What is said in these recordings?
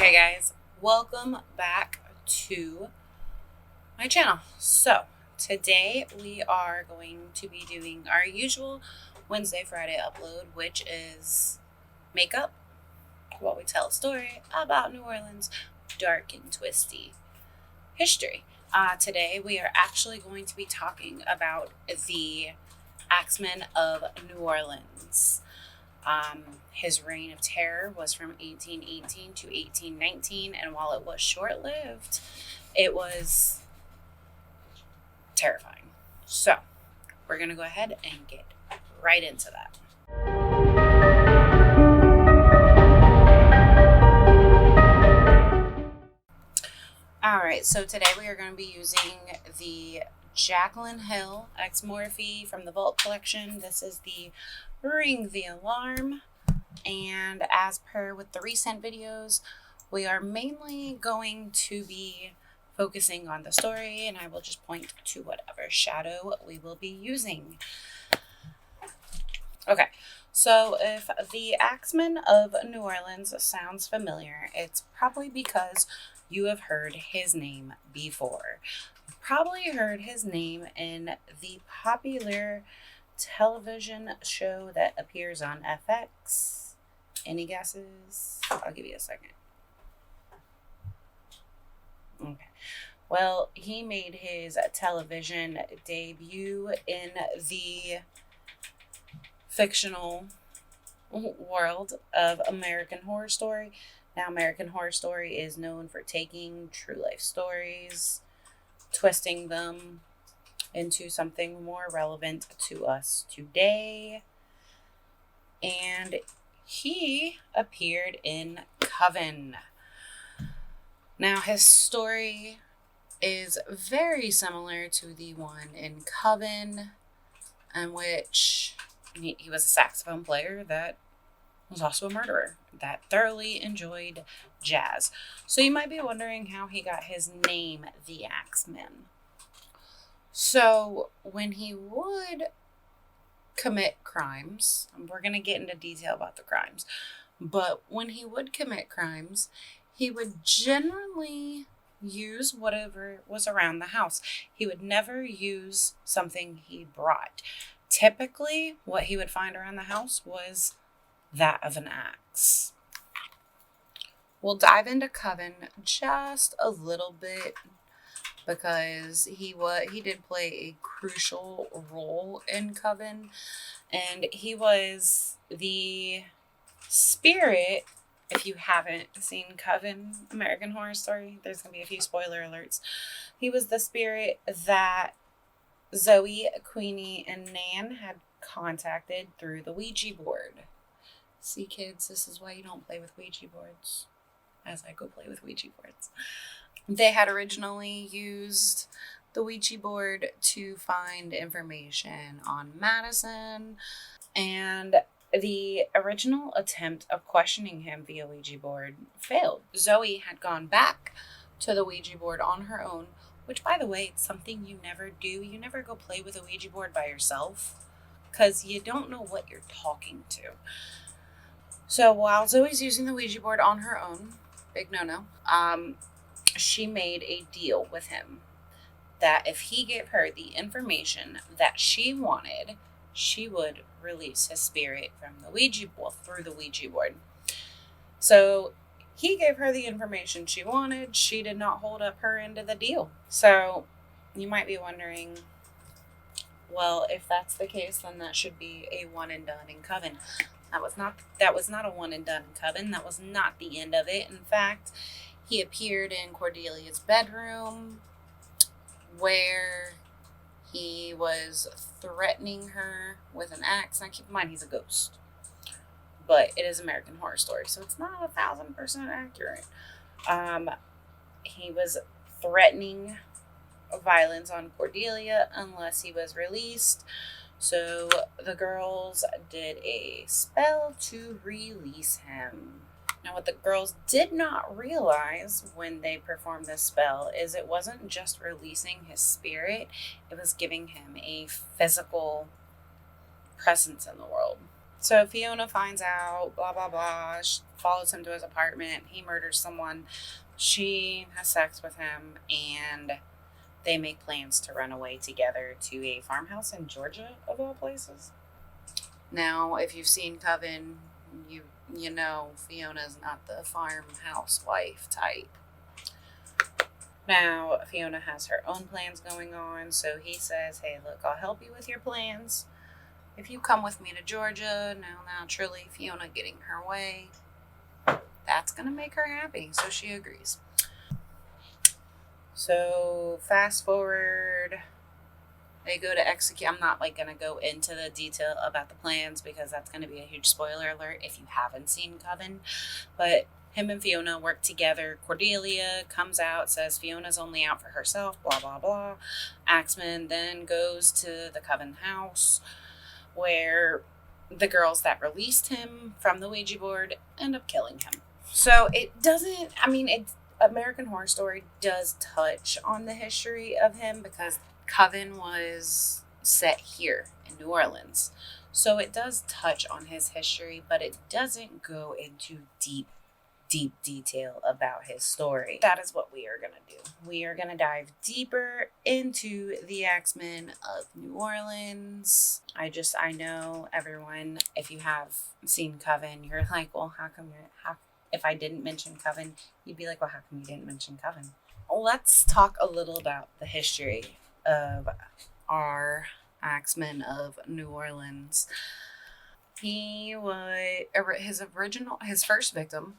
Okay guys, welcome back to my channel. So today we are going to be doing our usual Wednesday, Friday upload, which is makeup, while we tell a story about New Orleans dark and twisty history. Today we are actually going to be talking about the Axeman of New Orleans. His reign of terror was from 1818 to 1819, and while it was short-lived, it was terrifying. So we're going to go ahead and get right into that. Alright, so today we are going to be using the Jaclyn Hill X Morphe from the Vault collection. This is the Ring the Alarm, and as per with the recent videos, we are mainly going to be focusing on the story, and I will just point to whatever shadow we will be using. Okay, so if the Axeman of New Orleans sounds familiar, it's probably because you have heard his name before. You've probably heard his name in the popular television show that appears on FX. Any guesses? I'll give you a second. Okay. Well, he made his television debut in the fictional world of American Horror Story. Now, American Horror Story is known for taking true life stories, twisting them into something more relevant to us today. And he appeared in Coven. Now, his story is very similar to the one in Coven, in which he was a saxophone player that was also a murderer that thoroughly enjoyed jazz. So you might be wondering how he got his name, the Axeman. So when he would commit crimes, we're going to get into detail about the crimes, but when he would commit crimes, he would generally use whatever was around the house. He would never use something he brought. Typically, what he would find around the house was that of an axe. We'll dive into Coven just a little bit because he did play a crucial role in Coven, and he was the spirit. If you haven't seen Coven, American Horror Story, there's going to be a few spoiler alerts. He was the spirit that Zoe, Queenie, and Nan had contacted through the Ouija board. See, kids, this is why you don't play with Ouija boards, as I go play with Ouija boards. They had originally used the Ouija board to find information on Madison, and the original attempt of questioning him via Ouija board failed. Zoe had gone back to the Ouija board on her own, which, by the way, it's something you never do. You never go play with a Ouija board by yourself because you don't know what you're talking to. So while Zoe's using the Ouija board on her own, big no-no, she made a deal with him that if he gave her the information that she wanted, she would release his spirit from the Ouija board through the Ouija board. So he gave her the information she wanted. She did not hold up her end of the deal. So you might be wondering, well, if that's the case, then that should be a one and done in Coven. That was not a one and done in Coven. That was not the end of it. In fact, he appeared in Cordelia's bedroom where he was threatening her with an axe. Now, keep in mind, he's a ghost. But it is American Horror Story, so it's not 1,000% accurate. He was threatening violence on Cordelia unless he was released. So the girls did a spell to release him. Now, what the girls did not realize when they performed this spell is it wasn't just releasing his spirit, it was giving him a physical presence in the world. So Fiona finds out, blah, blah, blah. She follows him to his apartment. He murders someone. She has sex with him, and they make plans to run away together to a farmhouse in Georgia, of all places. Now, if you've seen Coven, you know Fiona's not the farmhouse wife type. Now, Fiona has her own plans going on, so he says, hey, look, I'll help you with your plans. If you come with me to Georgia, now, truly, Fiona getting her way, that's going to make her happy, so she agrees. So, fast forward, they go to execute. I'm not going to go into the detail about the plans because that's going to be a huge spoiler alert if you haven't seen Coven, but him and Fiona work together. Cordelia comes out, says Fiona's only out for herself, blah, blah, blah. Axeman then goes to the Coven house where the girls that released him from the Ouija board end up killing him. So American Horror Story does touch on the history of him because Coven was set here in New Orleans. So it does touch on his history, but it doesn't go into deep detail about his story. That is what we are going to do. We are going to dive deeper into the Axeman of New Orleans. I know everyone, if you have seen Coven, you're like, well, how if I didn't mention Coven, you'd be like, well, how come you didn't mention Coven? Let's talk a little about the history of our Axeman of New Orleans. His first victim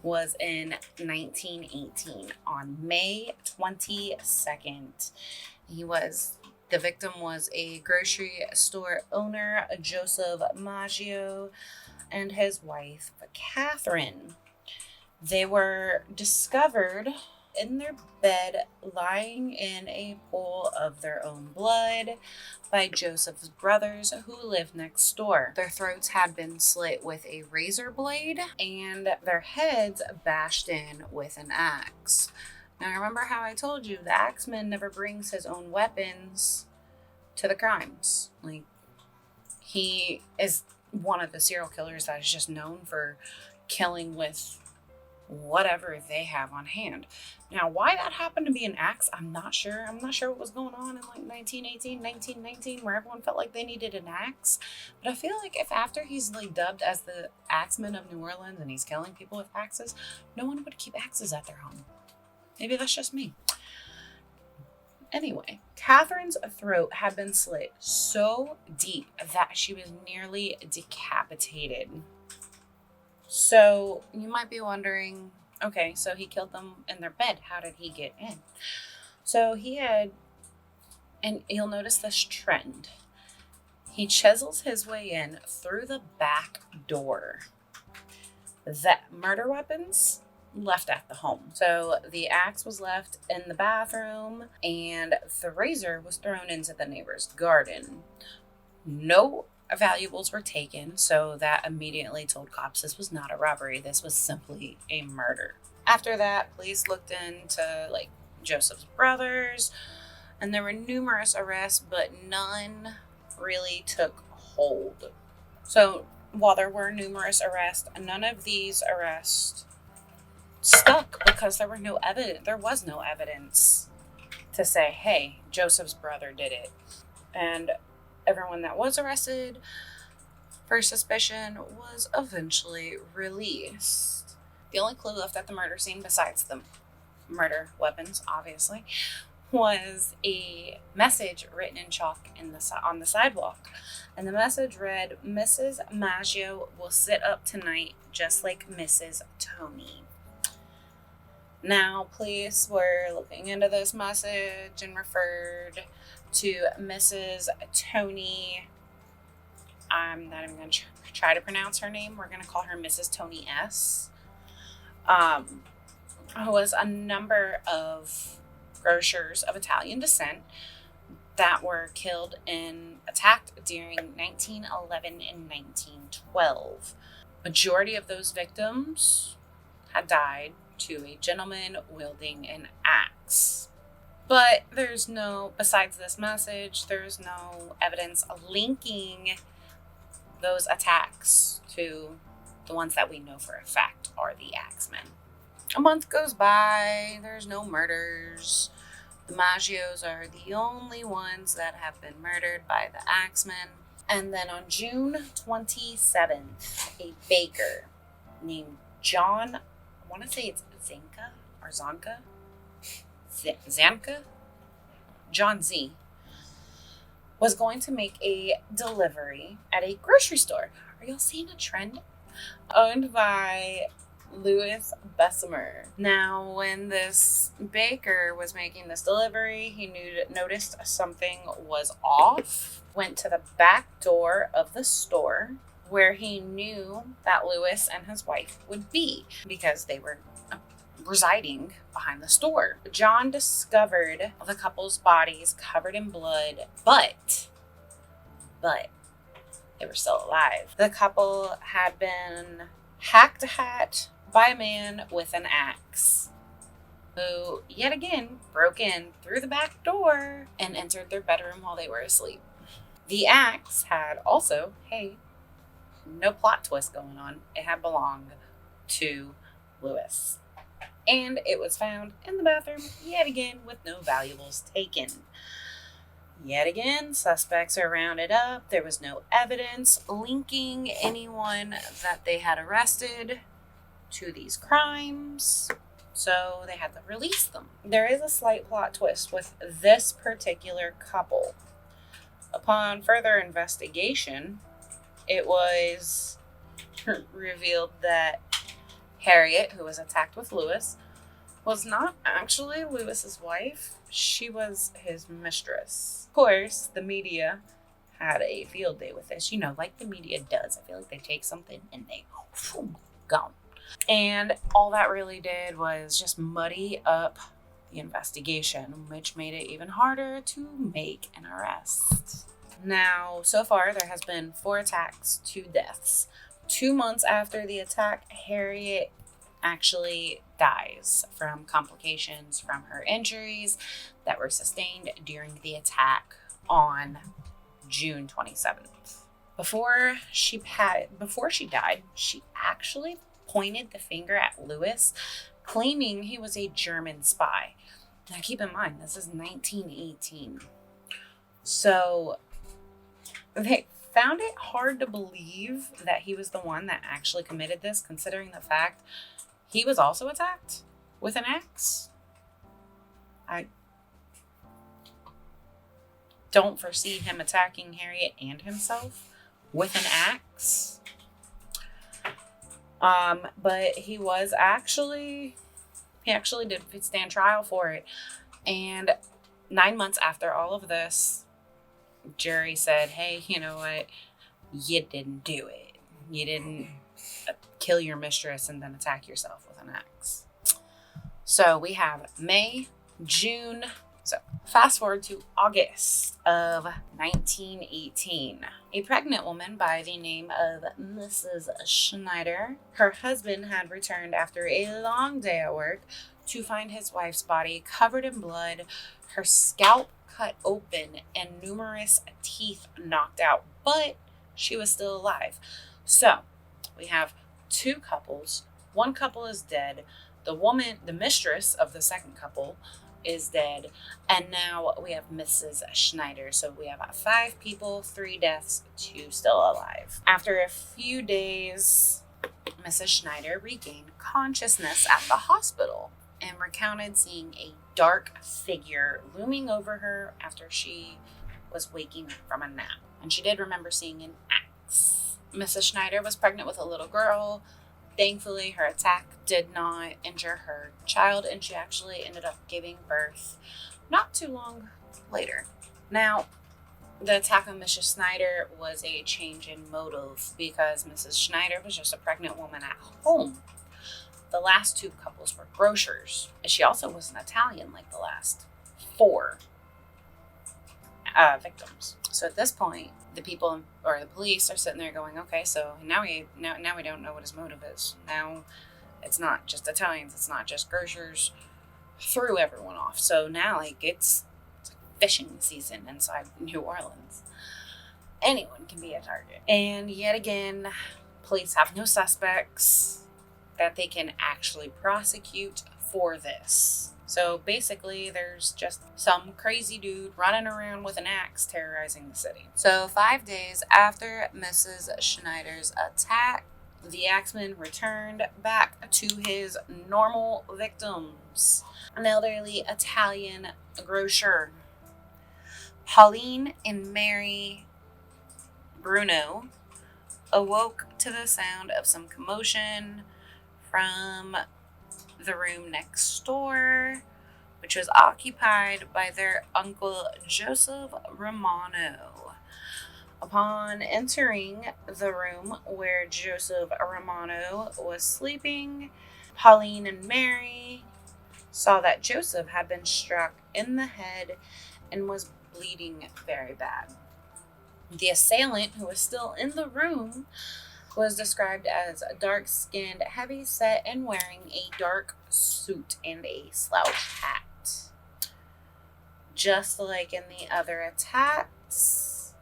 was in 1918 on May 22nd. The victim was a grocery store owner, Joseph Maggio, and his wife, Catherine. They were discovered in their bed, lying in a pool of their own blood by Joseph's brothers who lived next door. Their throats had been slit with a razor blade and their heads bashed in with an axe. Now, remember how I told you the Axeman never brings his own weapons to the crimes. He is one of the serial killers that is just known for killing with whatever they have on hand. Now, why that happened to be an axe, I'm not sure. I'm not sure what was going on in 1918, 1919, where everyone felt like they needed an axe. But I feel like if after he's dubbed as the Axeman of New Orleans and he's killing people with axes, no one would keep axes at their home. Maybe that's just me. Anyway, Catherine's throat had been slit so deep that she was nearly decapitated. So you might be wondering, okay, so he killed them in their bed. How did he get in? So and you'll notice this trend. He chisels his way in through the back door. The murder weapons left at the home. So the axe was left in the bathroom and the razor was thrown into the neighbor's garden. No valuables were taken, so that immediately told cops this was not a robbery. This was simply a murder. After that, police looked into Joseph's brothers, and there were numerous arrests, but none really took hold. So while there were numerous arrests, none of these arrests stuck because there was no evidence to say, hey, Joseph's brother did it. And everyone that was arrested for suspicion was eventually released. The only clue left at the murder scene, besides the murder weapons, obviously, was a message written in chalk on the sidewalk. And the message read, Mrs. Maggio will sit up tonight just like Mrs. Tony. Now, police were looking into this message and referred to Mrs. Tony. I'm not even going to try to pronounce her name. We're going to call her Mrs. Tony S. Who was a number of grocers of Italian descent that were killed and attacked during 1911 and 1912. Majority of those victims had died to a gentleman wielding an axe. But besides this message, there's no evidence linking those attacks to the ones that we know for a fact are the Axemen. A month goes by, there's no murders. The Maggios are the only ones that have been murdered by the Axemen. And then on June 27th, a baker named John, I want to say it's Zanka or Zonka? Zanka? John Z, was going to make a delivery at a grocery store. Are y'all seeing a trend? Owned by Louis Bessemer. Now, when this baker was making this delivery, he noticed something was off, went to the back door of the store where he knew that Louis and his wife would be because they were residing behind the store. John discovered the couple's bodies covered in blood, but they were still alive. The couple had been hacked at by a man with an axe, who yet again broke in through the back door and entered their bedroom while they were asleep. The axe had also, no plot twist going on, it had belonged to Louis. And it was found in the bathroom yet again with no valuables taken. Yet again, suspects are rounded up. There was no evidence linking anyone that they had arrested to these crimes, so they had to release them. There is a slight plot twist with this particular couple. Upon further investigation, it was revealed that Harriet, who was attacked with Louis, was not actually Louis's wife. She was his mistress. Of course, the media had a field day with this, like the media does. I feel like they take something and they gone. And all that really did was just muddy up the investigation, which made it even harder to make an arrest. Now, so far, there has been 4 attacks, 2 deaths. 2 months after the attack, Harriet actually dies from complications from her injuries that were sustained during the attack on June 27th. Before she died, she actually pointed the finger at Louis, claiming he was a German spy. Now keep in mind, this is 1918. So they found it hard to believe that he was the one that actually committed this, considering the fact he was also attacked with an axe. I don't foresee him attacking Harriet and himself with an axe. But he actually did stand trial for it. And 9 months after all of this, jury said, hey, you know what? You didn't do it. You didn't kill your mistress and then attack yourself with an axe. So we have May, June. So fast forward to August of 1918. A pregnant woman by the name of Mrs. Schneider. Her husband had returned after a long day at work to find his wife's body covered in blood, her scalp cut open, and numerous teeth knocked out, but she was still alive. So we have 2 couples. One couple is dead. The woman, the mistress of the second couple, is dead. And now we have Mrs. Schneider. So we have 5 people, 3 deaths, 2 still alive. After a few days, Mrs. Schneider regained consciousness at the hospital and recounted seeing a dark figure looming over her after she was waking up from a nap. And she did remember seeing an axe. Mrs. Schneider was pregnant with a little girl. Thankfully, her attack did not injure her child, and she actually ended up giving birth not too long later. Now, the attack on Mrs. Schneider was a change in motive because Mrs. Schneider was just a pregnant woman at home. The last 2 couples were grocers, and she also was an Italian like the last 4 victims. So at this point, the people or the police are sitting there going, okay, so now we don't know what his motive is. Now it's not just Italians, it's not just grocers, threw everyone off. So now it's fishing season inside New Orleans. anyone can be a target. And yet again, police have no suspects that they can actually prosecute for this. So basically, there's just some crazy dude running around with an axe terrorizing the city. So 5 days after Mrs. Schneider's attack, the Axeman returned back to his normal victims. An elderly Italian grocer. Pauline and Mary Bruno awoke to the sound of some commotion from the room next door, which was occupied by their uncle Joseph Romano. Upon entering the room where Joseph Romano was sleeping, Pauline and Mary saw that Joseph had been struck in the head and was bleeding very bad. The assailant, who was still in the room, was described as dark-skinned, heavy-set, and wearing a dark suit and a slouch hat. Just like in the other attacks,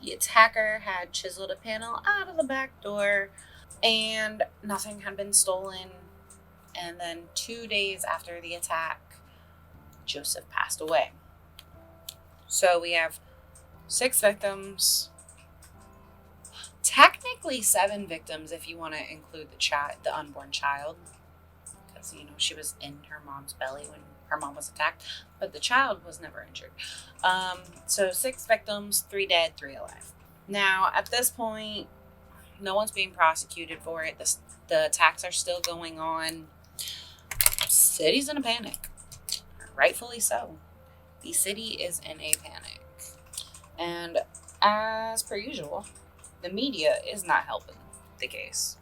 the attacker had chiseled a panel out of the back door, and nothing had been stolen. And then 2 days after the attack, Joseph passed away. So we have 6 victims. Technically 7 victims if you want to include the unborn child, because she was in her mom's belly when her mom was attacked, but the child was never injured. So 6 victims, 3 dead, 3 alive. Now at this point, no one's being prosecuted for it. The attacks are still going on. City's in a panic, rightfully so. The city is in a panic, and as per usual, the media is not helping the case.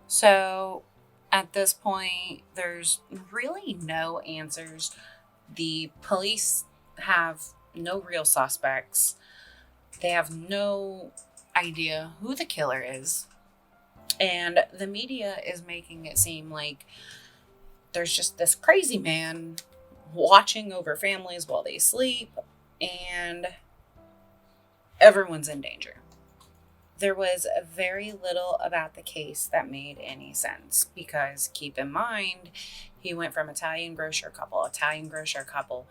So at this point, there's really no answers. The police have no real suspects. They have no idea who the killer is. And the media is making it seem like there's just this crazy man watching over families while they sleep, and everyone's in danger. There was very little about the case that made any sense, because keep in mind, he went from Italian grocer couple,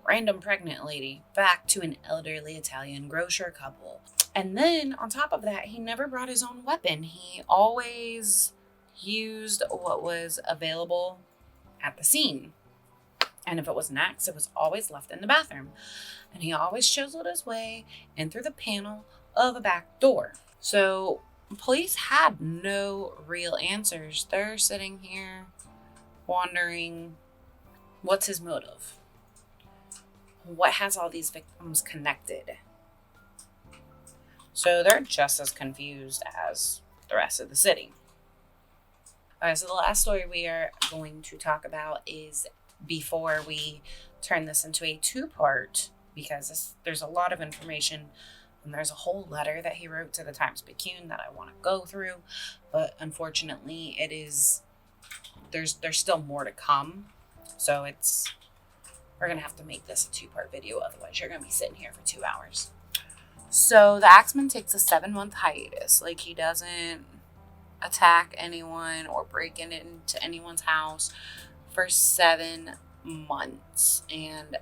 random pregnant lady, back to an elderly Italian grocer couple. And then on top of that, he never brought his own weapon. He always used what was available at the scene. And if it was an axe, it was always left in the bathroom. And he always chiseled his way in through the panel of a back door. So police had no real answers. They're sitting here wondering, what's his motive? What has all these victims connected? So they're just as confused as the rest of the city. All right, so the last story we are going to talk about is, before we turn this into a 2-part, because there's a lot of information, and there's a whole letter that he wrote to the Times-Picayune that I want to go through, but unfortunately there's still more to come. So we're going to have to make this a 2-part video, otherwise you're going to be sitting here for 2 hours. So the Axeman takes a 7-month hiatus. Like, he doesn't attack anyone or break into anyone's house for 7 months. And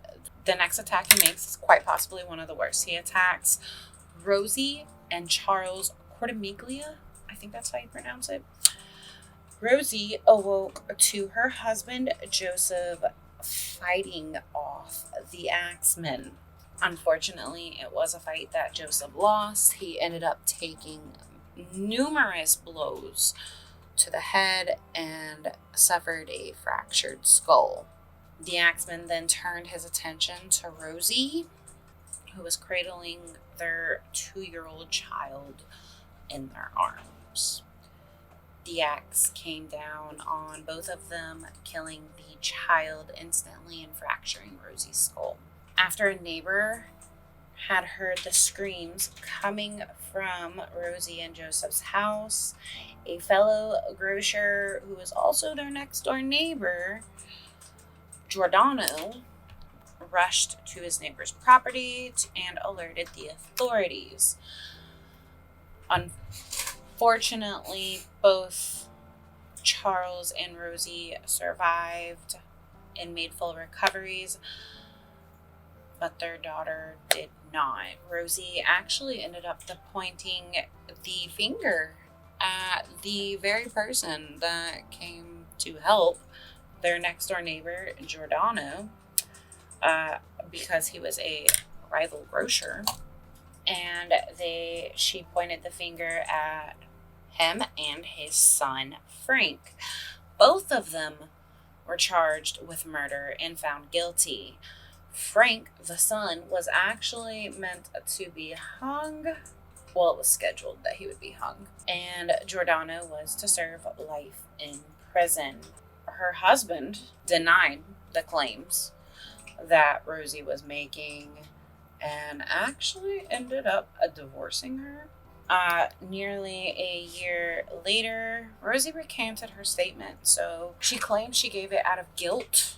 the next attack he makes is quite possibly one of the worst. He attacks Rosie and Charles Cortimiglia. I think that's how you pronounce it. Rosie awoke to her husband, Joseph, fighting off the Axeman. Unfortunately, it was a fight that Joseph lost. He ended up taking numerous blows to the head and suffered a fractured skull. The Axeman then turned his attention to Rosie, who was cradling their 2-year-old child in their arms. The axe came down on both of them, killing the child instantly and fracturing Rosie's skull. After a neighbor had heard the screams coming from Rosie and Joseph's house, a fellow grocer who was also their next door neighbor, Giordano, rushed to his neighbor's property and alerted the authorities. Unfortunately, both Charles and Rosie survived and made full recoveries, but their daughter did not. Rosie actually ended up pointing the finger at the very person that came to help their next door neighbor, Giordano, because he was a rival grocer. And she pointed the finger at him and his son, Frank. Both of them were charged with murder and found guilty. Frank, the son, was actually meant to be hung. Well, it was scheduled that he would be hung. And Giordano was to serve life in prison. Her husband denied the claims that Rosie was making and actually ended up divorcing her. Nearly a year later, Rosie recanted her statement. So she claimed she gave it out of guilt,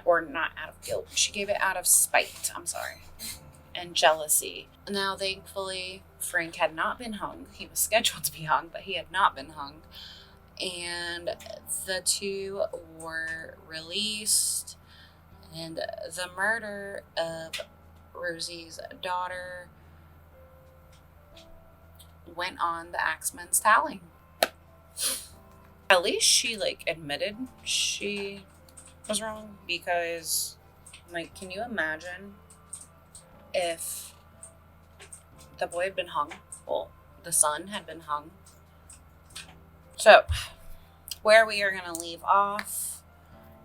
or not out of guilt. She gave it out of spite, and jealousy. Now, thankfully, Frank had not been hung. He was scheduled to be hung, but he had not been hung. And the two were released, and the murder of Rosie's daughter went on the Axeman's tally. At least she admitted she was wrong, because can you imagine if the boy had been hung? Well, the son had been hung. So where we are going to leave off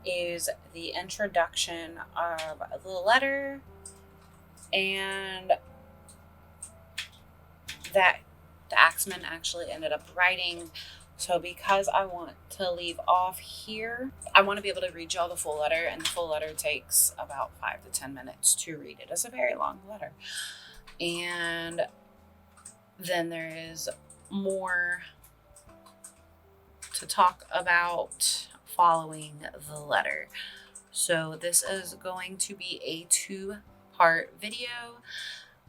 is the introduction of the letter and that the Axeman actually ended up writing. So because I want to leave off here, I want to be able to read y'all the full letter, and the full letter takes about 5 to 10 minutes to read it. It's a very long letter. And then there is more to talk about following the letter. So this is going to be a 2-part video.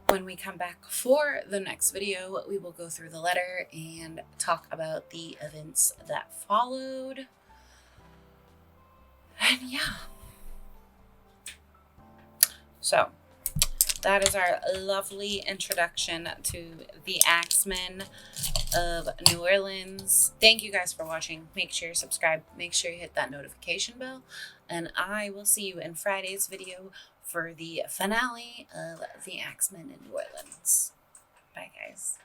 When we come back for the next video, we will go through the letter and talk about the events that followed. And yeah. So that is our lovely introduction to the Axeman of New Orleans. Thank you guys for watching. Make sure you subscribe. Make sure you hit that notification bell. And I will see you in Friday's video for the finale of the Axeman in New Orleans. Bye, guys.